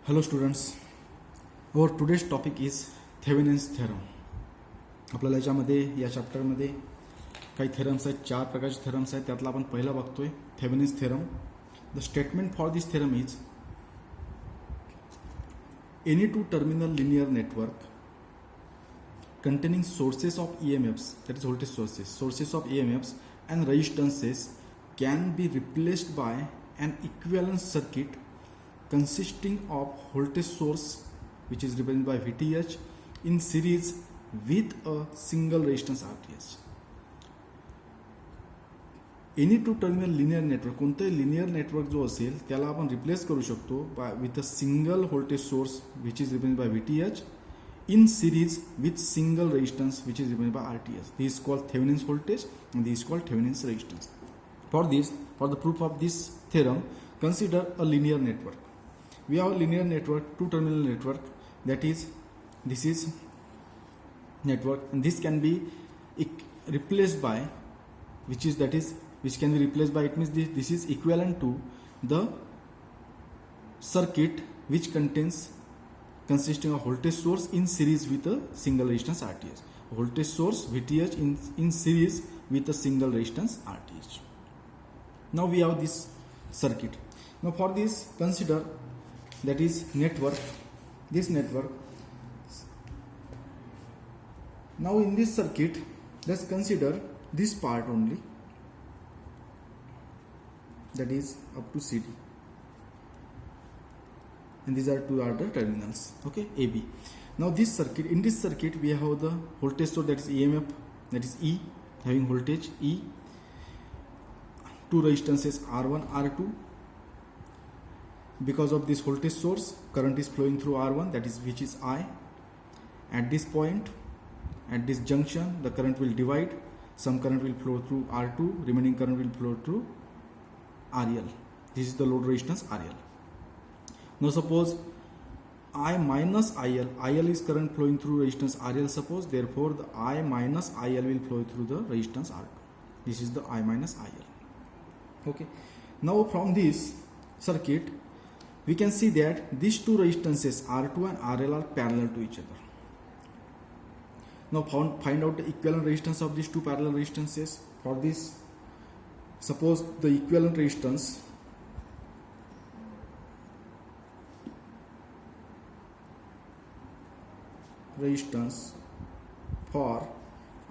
Hello students, our today's topic is Thevenin's theorem. आपल्याला याच्यामध्ये या चॅप्टरमध्ये काही थेरम्स आहेत, चार प्रकारचे थेरम्स आहेत. त्यातला आपण पहिला बघतोय Thevenin's theorem. The statement for this theorem is any two terminal linear network containing sources of EMFs, that is voltage sources of EMFs and resistances can be replaced by an equivalent circuit consisting of voltage source which is represented by VTH in series with a single resistance RTH. Any two terminal linear network, कोणतंही linear network जो असेल त्याला आपण replace करू शकतो by with a single voltage source which is represented by VTH in series with single resistance which is represented by RTH. This is called Thevenin's voltage and this is called Thevenin's resistance. For the proof of this theorem, consider a linear network. We have a linear network, two terminal network, that is, this is network and this can be replaced by, which can be replaced by, it means this is equivalent to the circuit which consisting of voltage source in series with a single resistance RTH. Voltage source VTH in series with a single resistance RTH. Now we have this circuit. Now for this, consider that is network. This network. Now in this circuit, let's consider this part only. That is up to CD. And these are two other terminals, okay, AB. Now this circuit, in this circuit we have the voltage source, that is EMF, that is E, having voltage E, two resistances R1, R2. Because of this voltage source, current is flowing through R1, that is which is I. At this point, at this junction, the current will divide. Some current will flow through R2, remaining current will flow through RL. This is the load resistance RL. Now suppose I minus IL is current flowing through resistance RL, suppose, therefore the I minus IL will flow through the resistance R2. This is the I minus IL. Okay. Now from this circuit, we can see that these two resistances R2 and RL are parallel to each other. Now find out the equivalent resistance of these two parallel resistances. For this, suppose the equivalent resistance for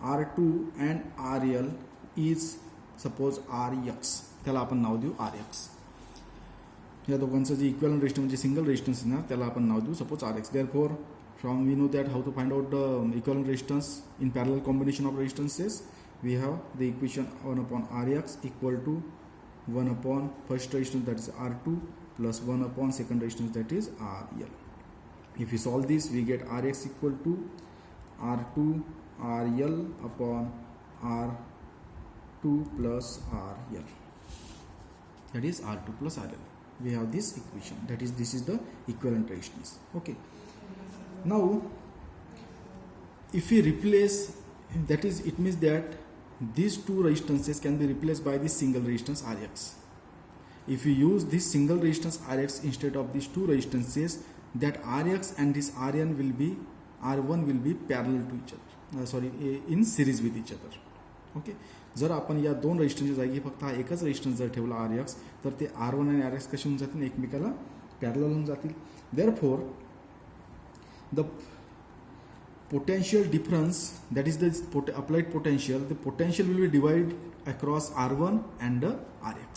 R2 and RL is suppose RX. त्याला आपण नाव देऊ RX. या दोघांचं जे equivalent resistance म्हणजे single resistance ना त्याला आपण नाव देऊ suppose RX. Therefore from we know that how to find out the equivalent resistance in parallel combination of resistances. We have the equation 1 upon RX equal to 1 upon first resistance, that is R2, plus 1 upon second resistance, that is RL. If we solve this, we get Rx equal to R2 RL upon R2 plus RL. That is R2 plus RL. We have this equation. This is the equivalent resistance. Okay. Now, if we replace, that is, it means that these two resistances can be replaced by this single resistance Rx. If we use this single resistance Rx instead of these two resistances, that Rx and this R1 will be parallel to each other, in series with each other. Okay. जर आपण या दोन रेजिस्टन्सच्या जागी फक्त हा एकच resistance जर ठेवला RX, तर ते R1 आणि RX कसे होऊन जातील, एकमेकाला पॅरलल होऊन जातील. Therefore the potential difference, that is the applied potential, the potential will be divided across R1 and RX.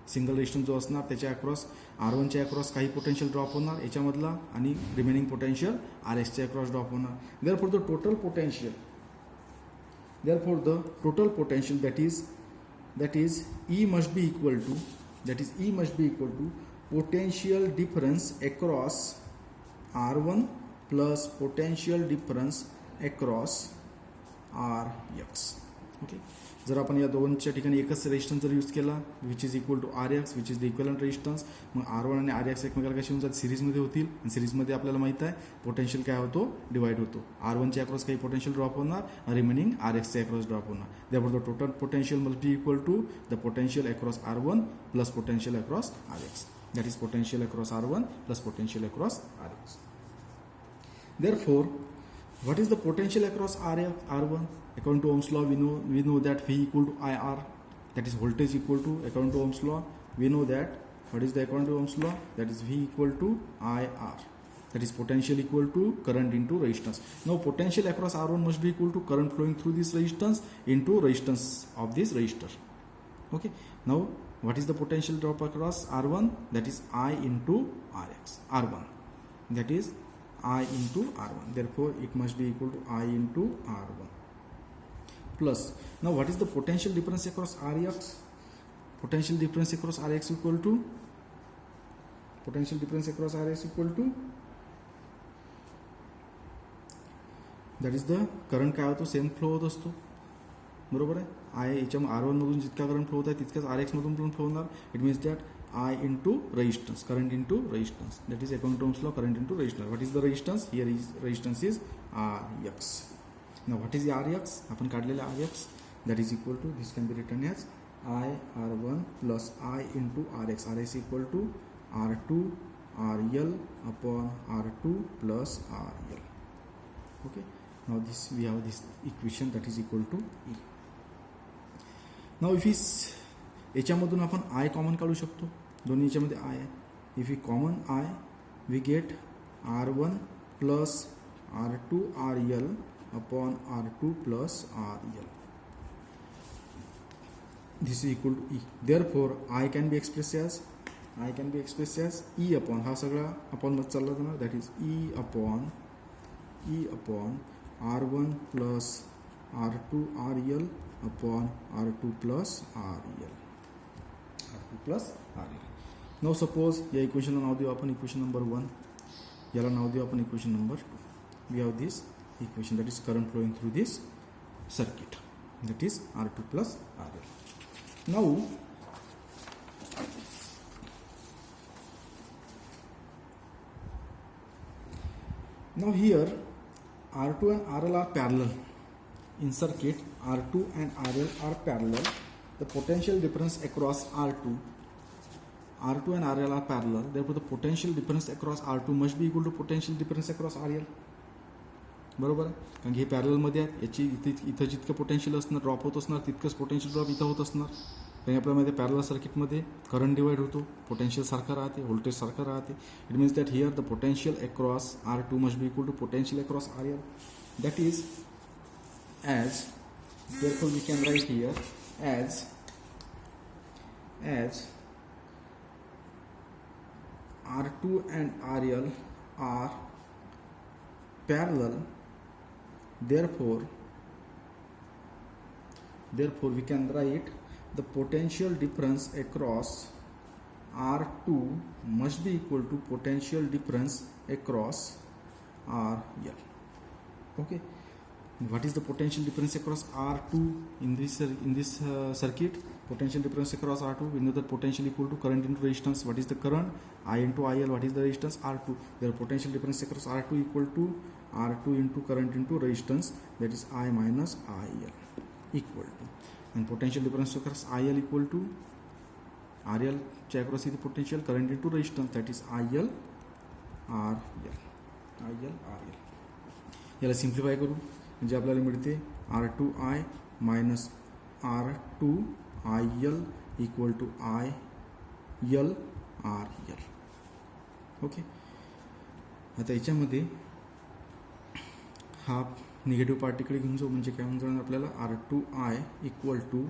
Single resistance जो असणार त्याच्या अक्रॉस R1च्या अक्रॉस काही पोटेन्शियल ड्रॉप होणार याच्यामधला आणि रिमेनिंग पोटेन्शियल RXच्या अक्रॉस ड्रॉप होणार. Therefore the total potential that is E must be equal to potential difference across R1 plus potential difference across RX. Okay. जर आपण या दोनच्या ठिकाणी एकच रेजिस्टन्स जर यूज केला which is equal to RX, which is the equivalent resistance, मग R1 आणि RX एकमेकाला कशी होऊन जातात, सिरीजमध्ये होतील. आणि सिरीजमध्ये आपल्याला माहित आहे पोटेन्शियल काय होतो, डिवाइड होतो. R1च्या अक्रॉस काही पोटेन्शियल ड्रॉप होणार, रिमेनिंग RXच्या अक्रॉस ड्रॉप होणार. Therefore the total potential must be equal to the potential across R1 plus potential across RX. that is potential across R1 plus potential across Rx. Therefore, what is the potential across R1? According to Ohm's law, we know that V equal to IR, that is voltage equal to, according to Ohm's law, we know that what is the according to Ohm's law, that is V equal to IR, that is potential equal to current into resistance. Now potential across R1 must be equal to current flowing through this resistance into resistance of this resistor. Okay, now what is the potential drop across R1? That is I into R1, that is I into R1. Therefore it must be equal to I into R1 plus, now what is the potential difference across Rx? Potential difference across Rx equal to, potential difference across Rx equal to, that is the current काय होतो, same flow होत असतो, बरोबर आहे. आय याच्या R1 मधून जितका current flow होत आहे तितकाच Rx मधून पण फ्लो होणार. It means that I into resistance, current into resistance, that is according to Ohm's law, current into resistance. What is the resistance? Here is resistance is Rx. Now what is the Rx? आपण काढलेले Rx, that is equal to, this can be written as I R1 plus I into Rx. Rx equal to R2 RL upon R2 plus RL. Okay, now this we have this equation that is equal to E. Now if is याच्यामधून आपण I common काढू शकतो, दोन्ही याच्यामध्ये I आहे. If you common I, we get R1 plus R2 RL upon R2 plus RL. This is equal to E. Therefore I can be expressed as E upon, हा सगळा upon मध्ये चालला जाणार, that is E upon R1 plus R2 RL upon R2 plus RL. Now suppose या इक्वेशनला नाव देऊ आपण equation number 1, याला नाव देऊ आपण equation number 2. We have this equation, that is current flowing through this circuit, that is R2 plus RL. Now here R2 and RL are parallel in circuit. R2 and RL are parallel. The potential difference across R2 and RL are parallel. Therefore the potential difference across R2 must be equal to potential difference across RL. बरोबर आहे, कारण की हे parallel मध्ये आहेत. याची इथं जितकं potential असणार, ड्रॉप होत असणार, तितकंच पोटेन्शियल ड्रॉप इथं होत असणार. कारण आपल्यामध्ये पॅरल सर्किटमध्ये करंट डिवाइड होतो, पोटेन्शियल सारखं राहते, व्होल्टेज सारखं राहते. It means that here the potential across R2 must be equal to potential across RL. That is as, therefore we can write here as R2 and RL are parallel, therefore we can write the potential difference across R2 must be equal to potential difference across RL. Okay, what is the potential difference across R2 in this circuit? Potential difference across R2, we know that potential equal to current into resistance. What is the current? I into IL. What is the resistance? R2. Their potential difference across R2 equal to R2 into current into resistance, that is I minus IL equal to, and potential difference across IL equal to RL च्या across is the potential current into resistance, that is IL RL. याला simplify करू म्हणजे आपल्याला मिळते R2I minus R2IL equal to IL RL. Okay, आता याच्यामध्ये हा negative part इकडे घेऊन जाऊ, म्हणजे काय होऊन जाणार आपल्याला R2I equal to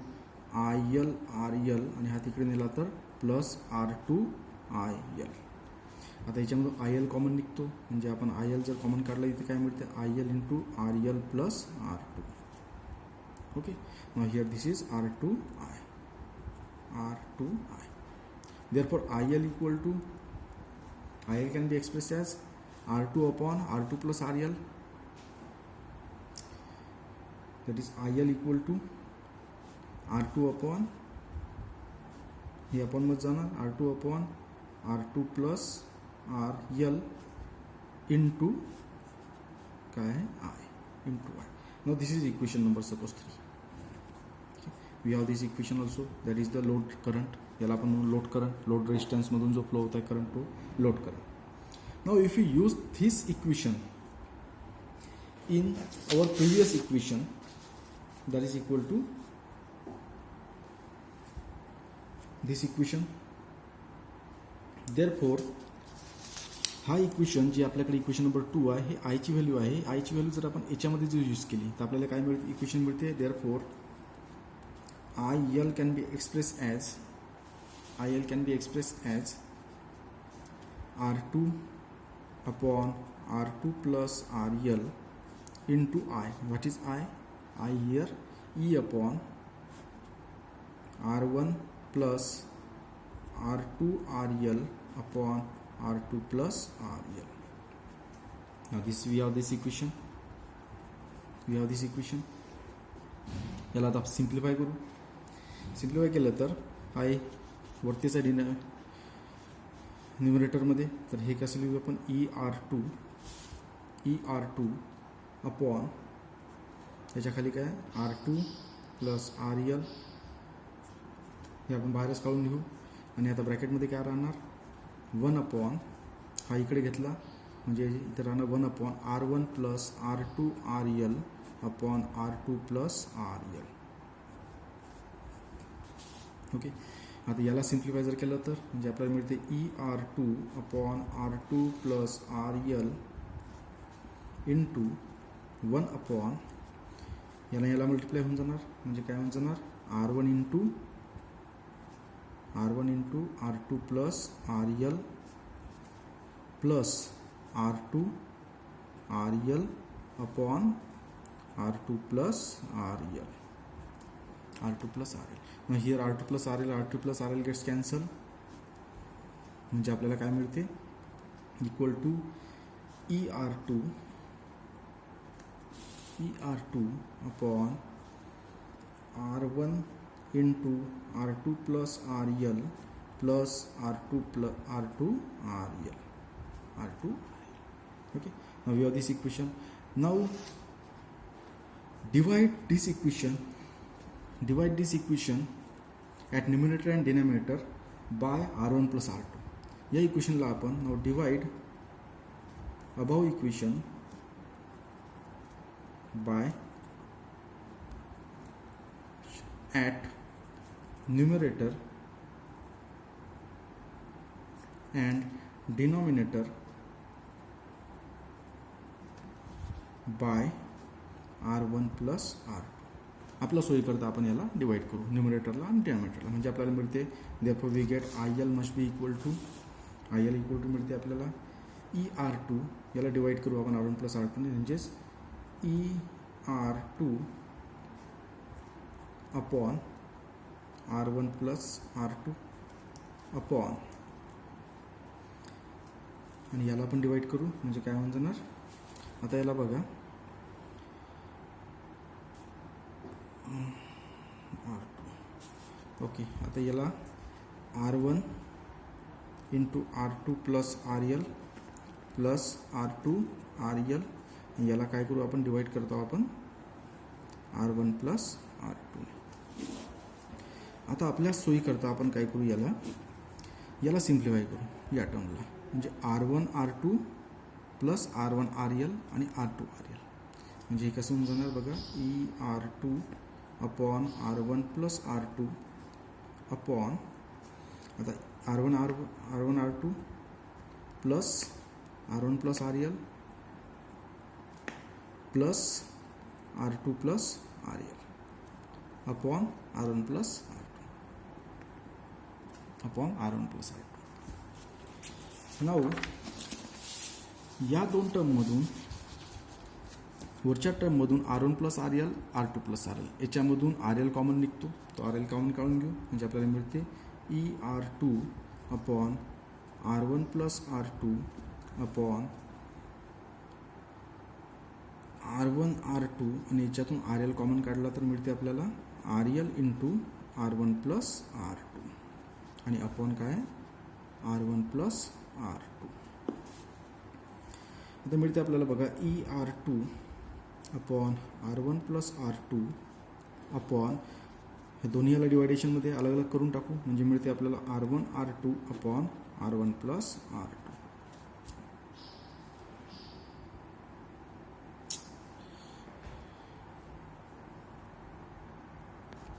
IL RL आणि हा तिकडे नेला तर प्लस R2IL. आता याच्यामधून IL कॉमन निघतो, म्हणजे आपण IL जर कॉमन काढला इथे काय मिळते IL into RL plus R2. Okay, now here this is R2I. Therefore IL equal to, IL can be expressed as R2 upon R2 plus RL, that is IL equal to R2 upon, हे upon मध्ये जाणार R2 upon R2 plus RL into काय आहे I into I. Now this is equation number suppose 3. Okay. We have this equation also, that is the load current. याला आपण load current, load रेजिस्टन्समधून जो flow होत आहे current तो load current. Now if you use this equation in our previous equation, that is equal to this equation. Therefore हा equation जी आपल्याकडे equation number 2 आहे, हे आय ची व्हॅल्यू आहे. आय ची व्हॅल्यू जर आपण याच्यामध्ये जर यूज केली तर आपल्याला काय मिळते, इक्वेशन मिळते. Therefore I L can be express as R2 upon R2 plus RL into I. What is I? I here E upon R1 plus R2 RL upon R2 plus RL. Now this we have this equation. याला आता simplify करू. Simplify केलं तर I वरतीच आहे न्यूमरेटरमध्ये, तर हे कसं लिहू आपण, ER2 अपॉन त्याच्या खाली काय R2 प्लस RL, हे आपण बाहेरच काढून लिहू. आणि आता ब्रॅकेटमध्ये काय राहणार, 1 अपॉन हा इकडे घेतला म्हणजे इथे राहणार 1 upon R1 plus R2 RL upon R2 plus RL. Okay, आता याला सिम्प्लिफाय जर केलं तर म्हणजे आपल्याला मिळते ER2 upon R2 plus RL into 1 upon याला मल्टिप्लाय होऊन जाणार म्हणजे काय होऊन जाणार, R1 into R2 plus RL plus R2 RL upon R2 plus RL. Now here R2 plus RL gets cancel, म्हणजे आपल्याला काय मिळते, equal to ER2 upon R1 into R2 plus RL plus R2 RL. Okay, now we have this equation. Now divide this equation at numerator and denominator by R1 plus R2. या इक्वेशनला आपण now divide above equation by at numerator and denominator by R1 plus R2. आपला सोयीकरता आपण याला divide करू न्यूमरेटरला आणि डिनॉमिनेटरला, म्हणजे आपल्याला मिळते therefore we get IL must be equal to मिळते आपल्याला ER2, याला डिवाइड करू आपण R1 प्लस R2 म्हणजेच ER2 upon R1 plus R2 upon, आणि याला आपण डिवाइड करू म्हणजे काय होऊन जाणार. आता याला बघा R2. ओके, आता याला R1 into R2 plus RL plus R2 RL, याला काय करू आपण डिवाइड करतो आपण R1 प्लस R2. आता आपल्या सोयी करता आपण काय करू, याला सिम्प्लिफाय करू या टर्मला, म्हणजे R1 R2 plus R1 RL आणि R2 RL, म्हणजे हे कसं होऊन जाणार बघा, ER2 upon R1 plus R2 upon आता R1 R2 plus R1 plus RL plus R2 plus RL upon R1 plus R2. Now या दोन टर्ममधून वरच्या टर्ममधून R1 plus RL R2 plus RL याच्यामधून RL कॉमन निघतो, तो RL कॉमन काढून घेऊ म्हणजे आपल्याला मिळते ER2 upon R1 plus R2 upon R1 R2, आणि याच्यातून RL कॉमन काढला तर मिळते आपल्याला RL into R1 plus R2 आणि अपॉन काय R1 प्लस R2. आता मिळते आपल्याला बघा ER2 upon R1 plus R2 upon हे दोन्ही याला डिवायडेशनमध्ये अलग अलग करून टाकू म्हणजे मिळते आपल्याला R1 R2 upon R1 plus R2.